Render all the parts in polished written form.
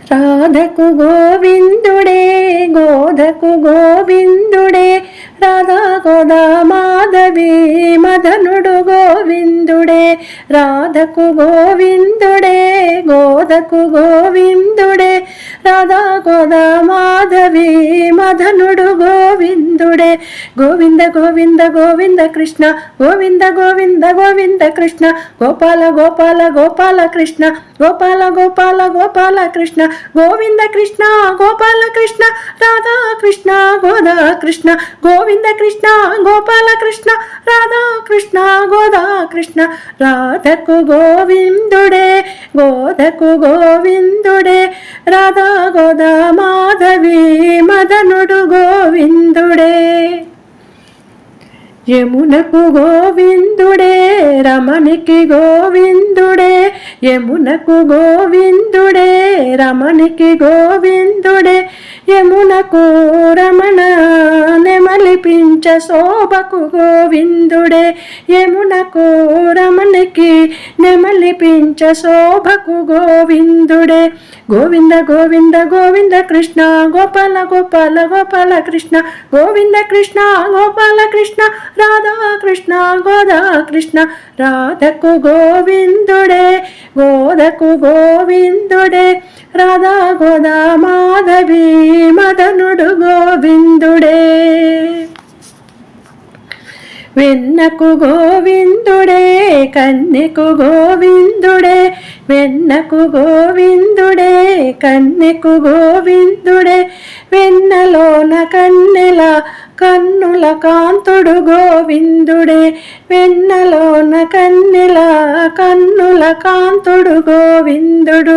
రాధకు గోవిందుడే గోధకు గోవిందుడే రాధా గోదా మాధవి మదనుడు గోవిందుడే రాధకు గోవిందుడే గోధకు గోవిందుడే రాధా గోదా మాధవి మదనుడు గోవిందుడే గోవింద గోవింద గోవింద కృష్ణ గోవింద గోవింద గోవింద కృష్ణ గోపాల గోపాల గోపాల కృష్ణ గోపాల గోపాల గోపాల కృష్ణ గోవింద కృష్ణ గోపాల కృష్ణ రాధా కృష్ణ గోదా కృష్ణ గోవింద కృష్ణ గోపాల కృష్ణ రాధా కృష్ణ గోదా కృష్ణ రాధకు గోవిందుడే గోధకు గోవిందుడే రాధా గోదా మాధవి మదనుడు గోవిందుడే యమునకు గోవిందుడే రమణికి గోవిందుడే యమునకు గోవిందుడే రమణికి గోవిందుడే యమునకు రమణ నెమలిపించ శోభకు గోవిందుడే యమునకు రమణికి నెమలిపించ శోభకు గోవిందుడే గోవింద గోవింద గోవింద కృష్ణ గోపాల గోపాల గోపాల కృష్ణ గోవింద కృష్ణ గోపాల కృష్ణ రాధా కృష్ణ గోదా కృష్ణ రాధకు గోవిందుడే గోధకు గోవిందుడే రాధా గోదా మాధవి మదనుడు గోవిందుడే వెన్నకు గోవిందుడే కన్నెకు గోవిందుడే వెన్నకు గోవిందుడే కన్నెకు గోవిందుడే వెన్నలోన కన్నెల కన్నుల కాంతుడు గోవిందుడే వెన్నలోన కన్నెల కన్నుల కాంతుడు గోవిందుడు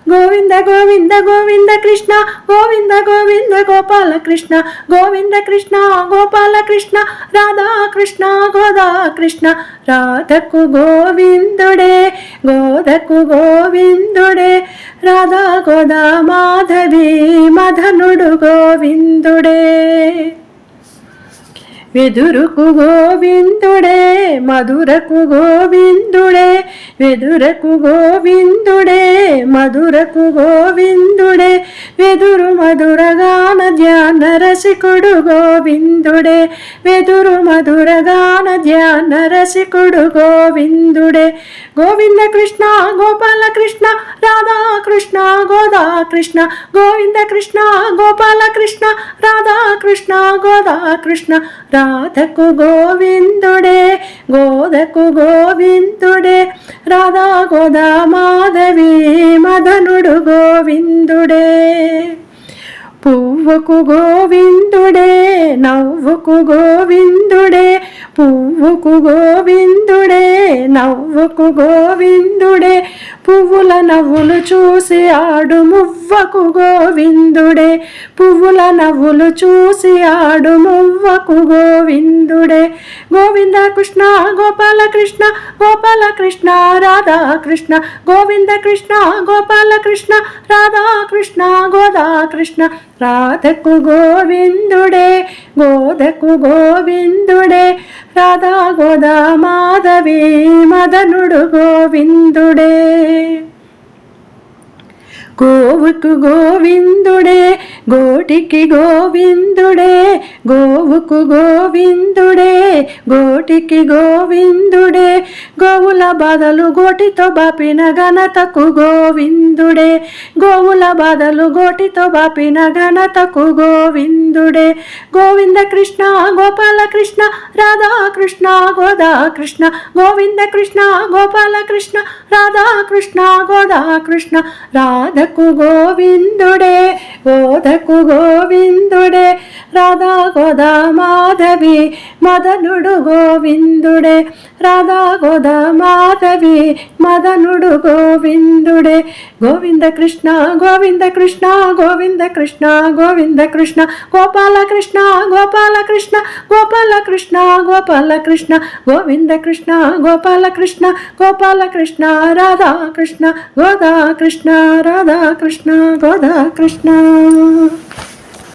గోవింద గోవింద గోవింద కృష్ణ గోవింద గోవింద గోపాల కృష్ణ గోవింద కృష్ణ గోపాల కృష్ణ రాధా కృష్ణ గోదా కృష్ణ రాధకు గోవిందుడే గోధకు గోవిందుడే రాధా గోదా మాధవి మదనుడు గోవిందుడే వెదురుకు గోవిందుడే మధురకు గోవిందుడే వెదురకు గోవిందుడే మధురకు గోవిందుడే వెదురు మధురగాన ధ్యాన రసికుడు గోవిందుడే వెదురు మధురగాన ధ్యాన రసికుడు గోవిందుడే గోవింద కృష్ణ గోపాల కృష్ణ రాధా కృష్ణ గోదా కృష్ణ గోవింద కృష్ణ గోపాల కృష్ణ రాధా కృష్ణ గోదా కృష్ణ రాధకు గోవిందుడే గోధకు గోవిందుడే రాధా గోదా మాధవి మదనుడు గోవిందుడే పువ్వుకు గోవిందుడే నవ్వుకు గోవిందుడే పువ్వుకు గోవిందుడే నవ్వుకు గోవిందుడే పువ్వుల నవ్వులు చూసి ఆడు మువ్వకు గోవిందుడే పువ్వుల నవ్వులు చూసి ఆడు మువ్వకు గోవిందుడే గోవింద కృష్ణ గోపాల కృష్ణ గోపాల కృష్ణ రాధా కృష్ణ గోవింద కృష్ణ గోపాల కృష్ణ రాధా కృష్ణ గోదా కృష్ణ రాధకు గోవిందుడే గోధకు గోవిందుడే రాధా గోదా మాధవి మదనుడు గోవిందుడే గోవుకు గోవిందుడే గోటికి గోవిందుడే గోవుకు గోవిందుడే గోటికి గోవిందుడే గోవుల బాధలు గోటితో బాపిన ఘనతకు గోవిందుడే గోవుల బాధలు గోటితో బాపిన ఘనతకు గోవిందుడే గోవింద కృష్ణ గోపాల కృష్ణ రాధా కృష్ణ గోదా కృష్ణ గోవింద కృష్ణ గోపాల కృష్ణ రాధా కృష్ణ గోదా కృష్ణ రాధకు గోవిందుడే గోధకు గోవిందుడే రాధా గోదా మాధవి మదనుడు గోవిందుడే రాధా గోదా మాధవి మదనుడు గోవిందుడే గోవింద కృష్ణ గోవింద కృష్ణ గోవింద కృష్ణ గోవింద కృష్ణ గోపాల కృష్ణ గోపాల కృష్ణ గోపాల కృష్ణ గోపాల కృష్ణ గోవింద కృష్ణ గోపాల కృష్ణ గోపాల కృష్ణ రాధా కృష్ణ గోదా కృష్ణ రాధా కృష్ణ గోదా కృష్ణ